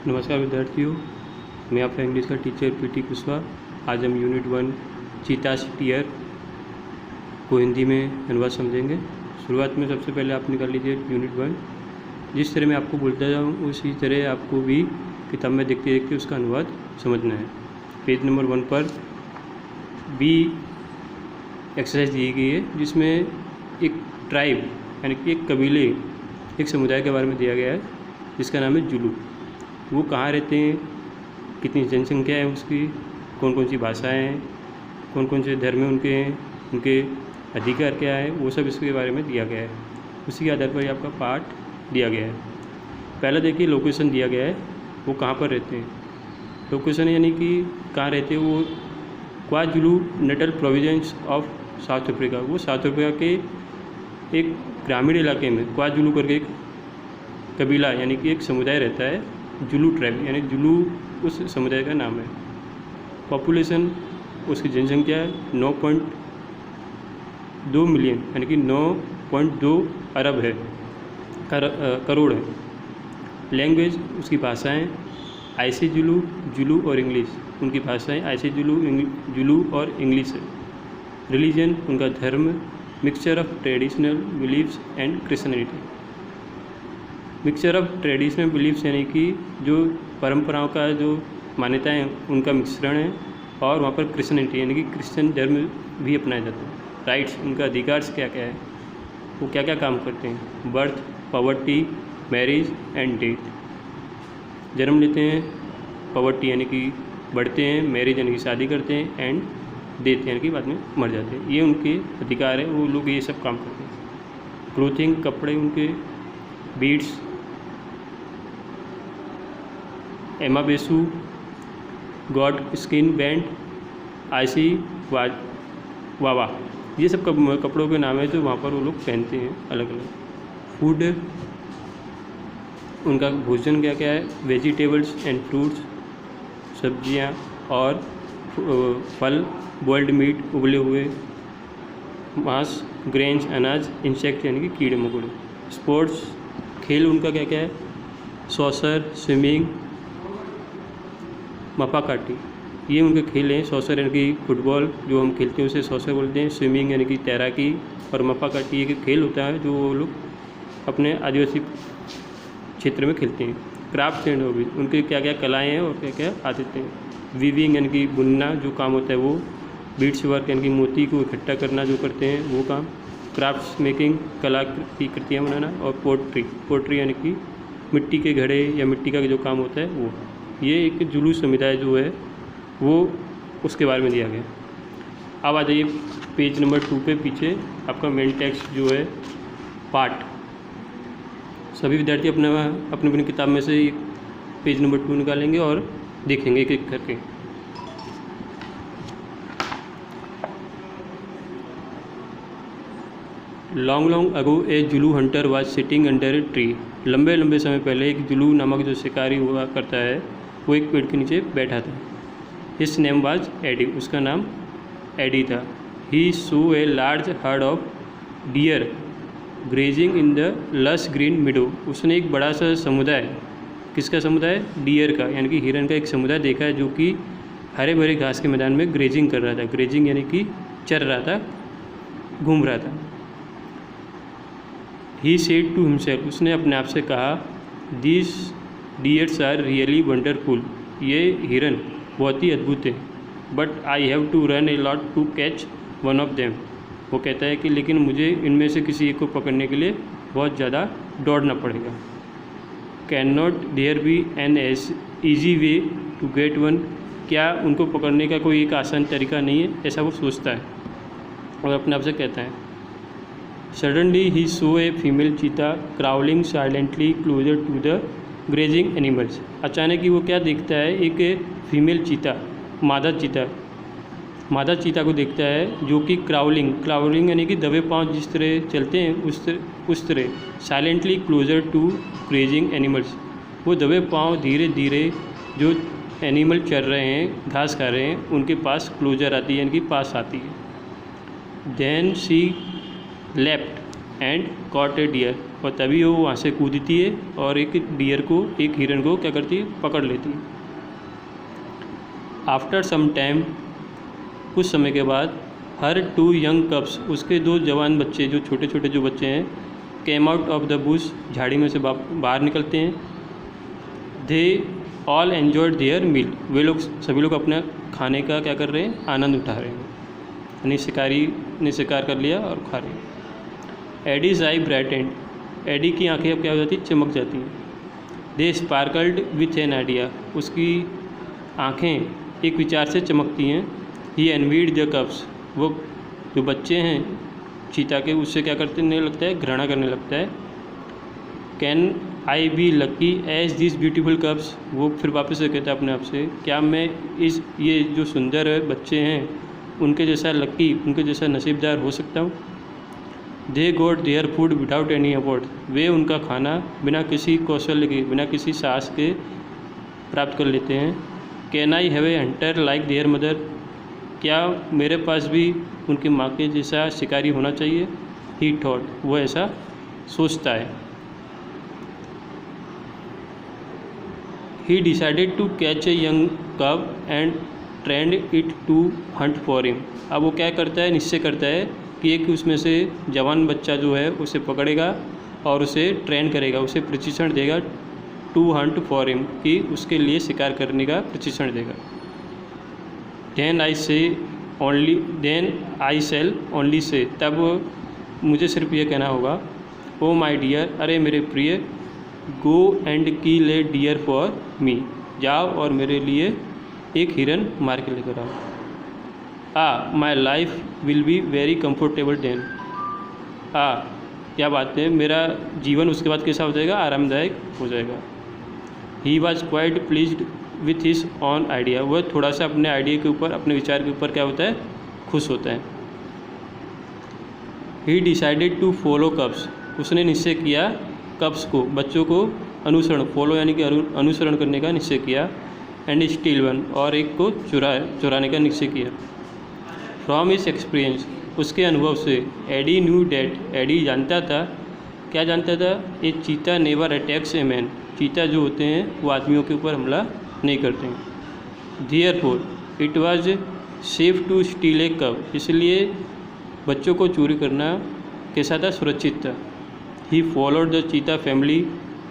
नमस्कार विद्यार्थियों, मैं आपका इंग्लिश का टीचर पीटी कुशवाहा। आज हम यूनिट 1 चीतास टियर को हिंदी में अनुवाद समझेंगे। शुरुआत में सबसे पहले आप निकाल लीजिए यूनिट 1। जिस तरह मैं आपको बोलता जाऊँ उसी तरह आपको भी किताब में देखते देखते उसका अनुवाद समझना है। पेज नंबर 1 पर बी एक्सरसाइज दी गई है, जिसमें एक ट्राइब यानी कि एक कबीले, एक समुदाय के बारे में दिया गया है जिसका नाम है जुलू। वो कहाँ रहते हैं, कितनी जनसंख्या है उसकी, कौन कौन सी भाषाएँ हैं, कौन कौन से धर्म उनके हैं, उनके अधिकार क्या है, वो सब इसके बारे में दिया गया है। उसी के आधार पर ही आपका पाठ दिया गया है। पहला देखिए लोकेशन दिया गया है, वो कहाँ पर रहते हैं। लोकेशन यानी कि कहाँ रहते हैं वो KwaZulu Nuttall province of south Africa. वो साउथ अफ्रीका के एक ग्रामीण इलाके में क्वाजुलू करके एक कबीला यानी कि एक समुदाय रहता है, जुलू ट्राइब, यानी जुलू उस समुदाय का नाम है। पॉपुलेशन उसकी जनसंख्या 9.2 मिलियन यानी कि 9.2 अरब है, करोड़ है। लैंग्वेज उसकी भाषाएं आईसी जुलू, जुलू और इंग्लिश उनकी भाषाएं आईसी जुलू, जुलू और इंग्लिश है। रिलीजन उनका धर्म mixture of traditional beliefs and Christianity. Mixture of traditional beliefs यानी कि जो परंपराओं का जो मान्यताएं उनका मिश्रण है, और वहाँ पर क्रिश्चियनिटी यानी कि क्रिश्चियन धर्म भी अपनाया जाता है। राइट्स उनका अधिकार क्या क्या है, वो क्या क्या काम करते हैं। Birth, poverty, marriage and death. जन्म लेते हैं, पॉवर्टी यानी कि बढ़ते हैं, मैरिज यानी कि शादी करते हैं, एंड डेथ यानी कि बाद में मर जाते हैं। ये उनके अधिकार है, वो लोग ये सब काम करते हैं। क्लोथिंग कपड़े उनके, बीड्स, एमाबेसू, गॉड स्किन बैंड, आईसी वावा, ये सब कपड़ों के नाम है जो वहाँ पर वो लोग पहनते हैं अलग अलग। फूड उनका भोजन क्या क्या है, वेजिटेबल्स एंड फ्रूट्स, सब्जियाँ और फल, बॉइल्ड मीट, उबले हुए मांस, ग्रेन्स अनाज, इंसेक्ट यानी कि कीड़े मकोड़े। स्पोर्ट्स खेल उनका क्या क्या है, सॉसर, स्विमिंग, मपाकाटी, ये उनके खेल हैं। सॉसर यानी कि फुटबॉल जो हम खेलते हैं उसे सॉसर बोलते हैं। स्विमिंग यानी कि तैराकी, और मपाकाटी एक खेल होता है जो वो लोग अपने आदिवासी क्षेत्र में खेलते हैं। क्राफ्ट एंड हॉबीज उनके क्या क्या कलाएँ हैं और क्या क्या आदतें हैं। वीविंग यानी कि बुनना जो काम होता है वो। बीड्स वर्क यानी कि मोती को इकट्ठा करना जो करते हैं वो काम। क्राफ्ट मेकिंग कलाकृतियाँ बनाना। और पोट्री यानी कि मिट्टी के घड़े या मिट्टी का जो काम होता है वो। ये एक जुलू समुदाय जो है वो उसके बारे में दिया गया। अब आ जाइए पेज नंबर 2 पे, पीछे आपका मेन टेक्स्ट जो है पाठ। सभी विद्यार्थी अपने अपनी किताब में से पेज नंबर 2 निकालेंगे और देखेंगे एक एक करके। Long ago a Zulu hunter was sitting under a tree. लंबे लंबे समय पहले एक जुलू नामक जो शिकारी हुआ करता है वो एक पेड़ के नीचे बैठा था। हिज नेम वाज एडी, उसका नाम एडी था। He saw a large herd of deer grazing in the lush green meadow. उसने एक बड़ा सा समुदाय, किसका समुदाय, डियर का यानी कि हिरन का एक समुदाय देखा है जो कि हरे भरे घास के मैदान में ग्रेजिंग कर रहा था। ग्रेजिंग यानी कि चर रहा था, घूम रहा था। ही सेड टू हिमसेल्फ, उसने अपने आप से कहा, this deers are really wonderful, ये हिरन बहुत ही अद्भुत है। But I have to run a lot to catch one of them. वो कहता है कि लेकिन मुझे इनमें से किसी एक को पकड़ने के लिए बहुत ज़्यादा दौड़ना पड़ेगा। Can not there be an easy way to get one, क्या उनको पकड़ने का कोई एक आसान तरीका नहीं है, ऐसा वो सोचता है और अपने आप से कहता है। Suddenly he saw a female cheetah crawling silently closer to the grazing animals. अचानक ही वो क्या देखता है, एक फीमेल चीता, मादा चीता को देखता है जो कि क्राउलिंग यानी कि दबे पांव जिस तरह चलते हैं उस तरह silently closer to grazing animals. वो दबे पांव धीरे धीरे जो एनिमल चल रहे हैं, घास खा रहे हैं, उनके पास क्लोजर आती है यानी कि पास आती है। Then she left and caught a deer, और तभी वो वहाँ से कूदती है और एक हिरन को क्या करती है, पकड़ लेती है। आफ्टर सम टाइम, कुछ समय के बाद, हर 2 यंग कप्स, उसके 2 जवान बच्चे, जो छोटे छोटे जो बच्चे हैं, came out of the bush, झाड़ी में से बाहर निकलते हैं। They all enjoyed their meal, वे सभी लोग अपना खाने का क्या कर रहे हैं, आनंद उठा रहे हैं। यानी शिकारी ने शिकार कर लिया और खा रहे हैं। एडीज आई ब्राइटेंड, एडी की आंखें अब क्या हो जाती, चमक जाती हैं। दे स्पार्कल्ड विथ एन आइडिया, उसकी आंखें एक विचार से चमकती हैं। ही एनवीड द कप्स, वो जो बच्चे हैं चीता के, उससे क्या करने लगता है, घृणा करने लगता है। Can I be lucky as this beautiful cubs, वो फिर वापस से कहता है अपने आप से, क्या मैं ये जो सुंदर बच्चे हैं उनके जैसा लकी, उनके जैसा नसीबदार हो सकता हूँ। They got their food without any effort, वे उनका खाना बिना किसी कौशल्य के, बिना किसी साहस के प्राप्त कर लेते हैं। Can I have a Hunter like there mother, क्या मेरे पास भी उनकी माँ के जैसा शिकारी होना चाहिए। ही थॉट, वो ऐसा सोचता है। He decided to catch a young cub and trained it to hunt for him, अब वो क्या करता है, निश्चय करता है कि एक उसमें से जवान बच्चा जो है उसे पकड़ेगा और उसे ट्रेन करेगा, उसे प्रशिक्षण देगा। टू हंट फॉर हिम, कि उसके लिए शिकार करने का प्रशिक्षण देगा। Then I cell only say, तब मुझे सिर्फ ये कहना होगा, ओ माई डियर, अरे मेरे प्रिय, go and kill a deer for me, जाओ और मेरे लिए एक हिरन मार के लेकर आओ। My life will be very comfortable then, क्या बात है, मेरा जीवन उसके बाद कैसा हो जाएगा, आरामदायक हो जाएगा। He was quite pleased with his on idea, वह थोड़ा सा अपने आइडिया के ऊपर, अपने विचार के ऊपर क्या होता है, खुश होता है। He decided to follow cubs, उसने निश्चय किया कप्स को, बच्चों को अनुसरण, फॉलो यानी कि अनुसरण करने का निश्चय किया। एंड स्टील वन, और एक को चुराने का निश्चय किया। फ्रॉम हिज एक्सपीरियंस, उसके अनुभव से, एडी न्यू डैट, एडी जानता था, क्या जानता था, ए चीता नेवर अटैक्स ए मैन, चीता जो होते हैं वो आदमियों के ऊपर हमला नहीं करते हैं। Therefore it was safe to steal a cub, इसलिए बच्चों को चोरी करना कैसा था, सुरक्षित था। ही फॉलोड द चीता फैमिली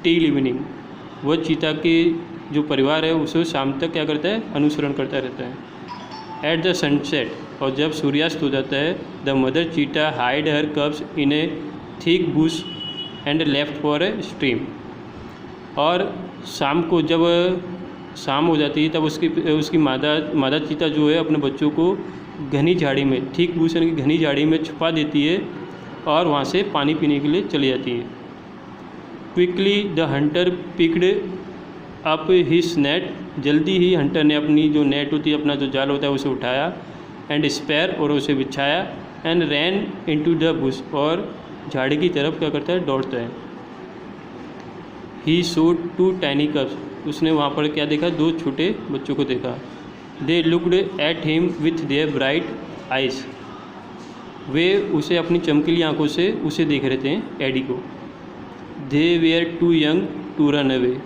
टिल इवनिंग, वह चीता के जो परिवार है उसे शाम तक क्या करता है, अनुसरण करता रहता है। एट द सनसेट, और जब सूर्यास्त हो जाता है, द मदर चीता hide her कब्स in A thick Bush and left for a stream, और शाम को जब शाम हो जाती है तब उसकी मादा चीता जो है अपने बच्चों को घनी झाड़ी में, थिक बुश यानी कि घनी झाड़ी में छुपा देती है और वहाँ से पानी पीने के लिए चली जाती है। Quickly the Hunter picked up his net, जल्दी ही हंटर ने अपनी जो नेट होती है, अपना जो जाल होता है उसे उठाया। एंड स्पेयर, और उसे बिछाया। And ran into the Bush, और झाड़ी की तरफ क्या करता है, दौड़ता है। ही शोड 2 टाइनी कप्स, उसने वहाँ पर क्या देखा, 2 छोटे बच्चों को देखा। They looked at him with their bright eyes, वे उसे अपनी चमकीली आंखों से उसे देख रहे थे, एडी को। They were too young to run away,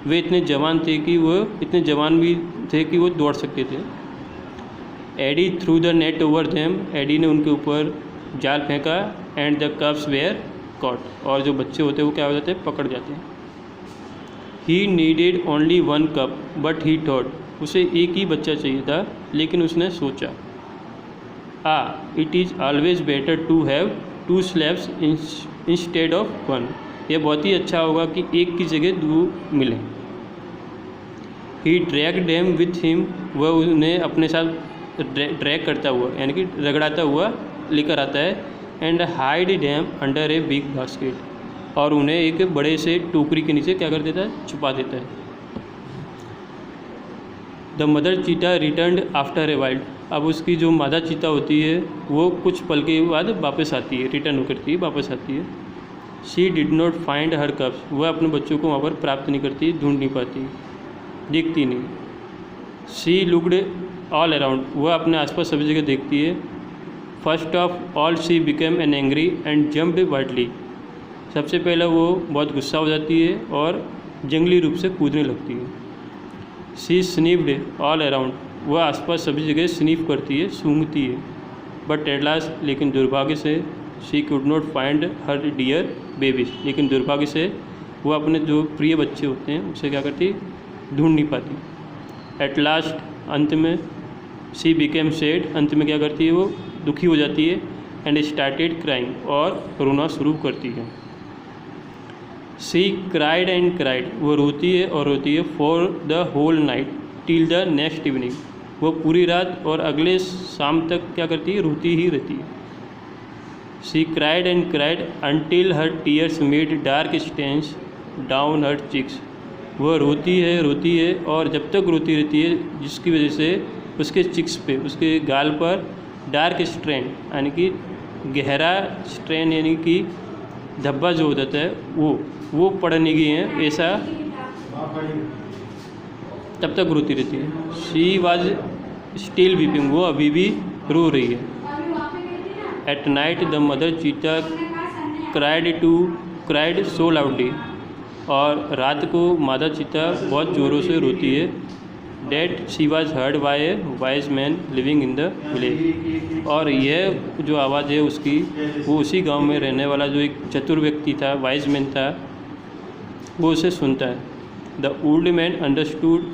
वे इतने जवान थे कि वो दौड़ सकते थे। Eddie threw the net over them, Eddie ने उनके ऊपर जाल फेंका। And the cubs were caught, और जो बच्चे होते हैं वो क्या हो जाते हैं, पकड़ जाते हैं। He needed only 1 cub but he thought, उसे एक ही बच्चा चाहिए था लेकिन उसने सोचा, it is always better to have 2 slabs instead of 1, यह बहुत ही अच्छा होगा कि एक की जगह 2 मिलें। ही ड्रैग डेम विथ हिम, वह उन्हें अपने साथ ड्रैग करता हुआ यानी कि रगड़ाता हुआ लेकर आता है। And hide them under a big basket, और उन्हें एक बड़े से टोकरी के नीचे क्या कर देता है, छुपा देता है। द मदर चीता रिटर्न आफ्टर ए वाइल्ड, अब उसकी जो मादा चीता होती है वो कुछ पल के बाद वापस आती है, रिटर्न करती है, वापस आती है। She did not find her cups, वह अपने बच्चों को वहाँ पर प्राप्त नहीं करती, ढूंढ नहीं पाती, दिखती नहीं। शी लुक्ड ऑल अराउंड, वह अपने आसपास सभी जगह देखती है। First of all she became an angry and jumped wildly, सबसे पहले वो बहुत गुस्सा हो जाती है और जंगली रूप से कूदने लगती है। शी स्नीफ्ड ऑल अराउंड, वह आसपास सभी जगह स्नीफ करती है, सूंघती है। बट एट लास्ट, लेकिन दुर्भाग्य से, she could not find her deer babies, लेकिन दुर्भाग्य से वो अपने जो प्रिय बच्चे होते हैं उसे क्या करती, ढूंढ नहीं पाती। एट लास्ट, अंत में, शी बिकेम सैड, अंत में क्या करती है वो दुखी हो जाती है। एंड स्टार्टेड क्राइंग, और रोना शुरू करती है। शी क्राइड एंड क्राइड, वो रोती है और रोती है। For the whole night till the next evening, वो पूरी रात और अगले शाम तक क्या करती है, रोती ही रहती है। She cried and cried until her tears made dark stains down her cheeks, वह रोती है और जब तक रोती रहती है जिसकी वजह से उसके चिक्स पे, उसके गाल पर डार्क स्ट्रेन यानी कि गहरा स्ट्रेन यानी कि धब्बा जो हो जाता है वो पड़ने की है, ऐसा तब तक रोती रहती है। शी वाज स्टिल वीपिंग, वो अभी भी रो रही है। एट नाइट द मदर चीता क्राइड सो लाउडली, और रात को मादा चीता बहुत ज़ोरों से रोती है। That she was heard by a wise man living in the village, और यह जो आवाज़ है उसकी, वो उसी गांव में रहने वाला जो एक चतुर व्यक्ति था, वाइज मैन था, वो उसे सुनता है। The old man understood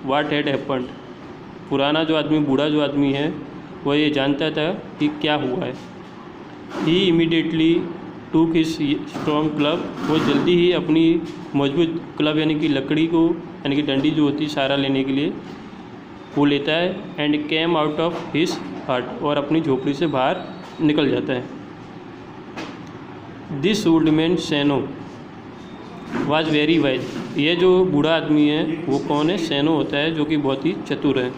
what had happened, पुराना जो आदमी, बूढ़ा जो आदमी है, वह ये जानता था कि क्या हुआ है। He immediately took his strong club, वो जल्दी ही अपनी मजबूत क्लब यानी कि लकड़ी को, यानी कि डंडी जो होती है सहारा लेने के लिए, वो लेता है। And came out of his hut, और अपनी झोपड़ी से बाहर निकल जाता है। This old man Sano was very wise, यह जो बूढ़ा आदमी है वो कौन है, सैनो होता है, जो कि बहुत ही चतुर है।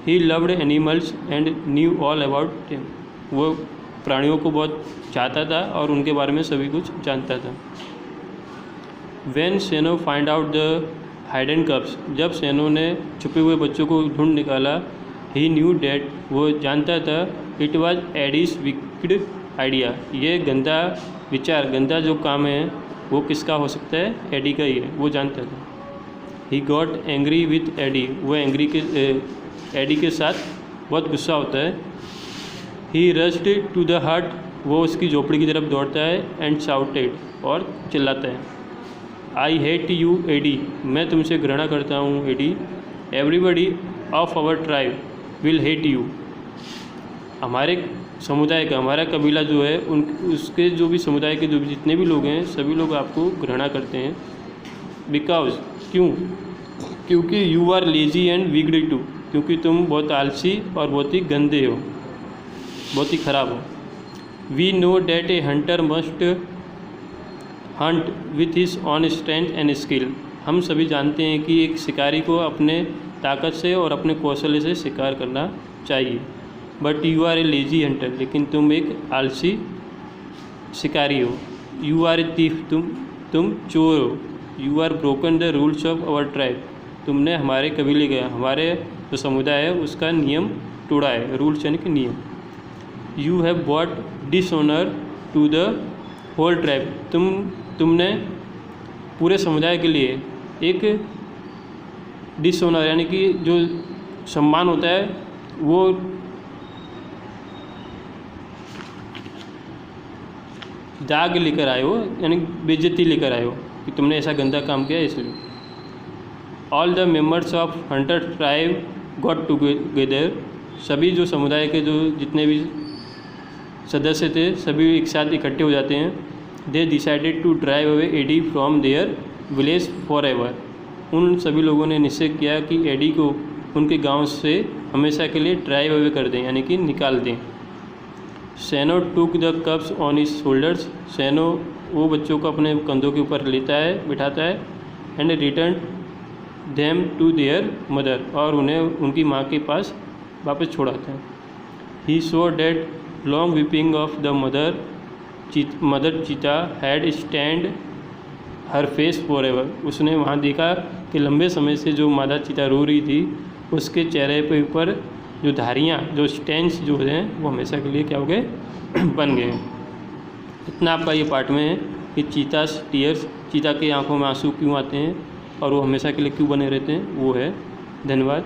He loved animals and knew all about them, वो प्राणियों को बहुत चाहता था और उनके बारे में सभी कुछ जानता था। When Sano find out the hidden cubs, जब सैनो ने छुपे हुए बच्चों को ढूंढ निकाला, ही न्यू डैट, वो जानता था, it was Eddie's wicked idea, ये गंदा विचार, गंदा जो काम है वो किसका हो सकता है, एडी का ही है, वो जानता था। He got angry with Eddie, वो एडी के साथ बहुत गुस्सा होता है। ही रस्ड टू द हट, वो उसकी झोपड़ी की तरफ दौड़ता है। एंड शाउटेड, और चिल्लाता है, आई हेट यू एडी, मैं तुमसे घृणा करता हूँ Eddie. Everybody of our tribe will hate you, हमारे समुदाय का, हमारा कबीला जो है, उसके जो भी समुदाय के जो भी जितने भी लोग हैं, सभी लोग आपको घृणा करते हैं। बिकॉज, क्यों, क्योंकि you are lazy and wicked too, क्योंकि तुम बहुत आलसी और बहुत ही गंदे हो, बहुत ही खराब हो। We know that a hunter must hunt with his own strength and skill, हम सभी जानते हैं कि एक शिकारी को अपने ताकत से और अपने कौशल्य से शिकार करना चाहिए। But you are a lazy hunter, लेकिन तुम एक आलसी शिकारी हो। यू आर ए थीफ, तुम चोर हो। You are broken the rules of our tribe, तुमने हमारे कबीले का, हमारे जो समुदाय है उसका नियम तोड़ा है, रूल्स यानी कि नियम। You have bought dishonour to the whole tribe, तुमने पूरे समुदाय के लिए एक डिसऑनर यानी कि जो सम्मान होता है वो दाग लेकर आए हो, यानी बेइज्जती लेकर आए हो कि तुमने ऐसा गंदा काम किया इसलिए। All the members of Hunter tribe got together, सभी जो समुदाय के जो जितने भी सदस्य थे सभी एक साथ इकट्ठे हो जाते हैं। They decided to drive away Eddie from their village for ever, उन सभी लोगों ने निश्चय किया कि एडी को उनके गांव से हमेशा के लिए ड्राइव अवे कर दें, यानी कि निकाल दें। Sano took the cubs on his shoulders, Sano वो बच्चों को अपने कंधों के ऊपर लेता है, बिठाता है। And return them to their mother, और उन्हें उनकी माँ के पास वापस छोड़ाता है। He saw that long weeping of the mother cheetah had stained her face for ever, उसने वहाँ देखा कि लंबे समय से जो मादा चीता रो रही थी उसके चेहरे पे ऊपर जो धारियाँ, जो स्टेंस जो हैं वो हमेशा के लिए क्या हो गए, बन गए। इतना आपका ये पार्ट में है। कि चीतास टीयर्स, चीता के आंखों में आंसू क्यों आते हैं और वो हमेशा के लिए क्यों बने रहते हैं, वो है। धन्यवाद।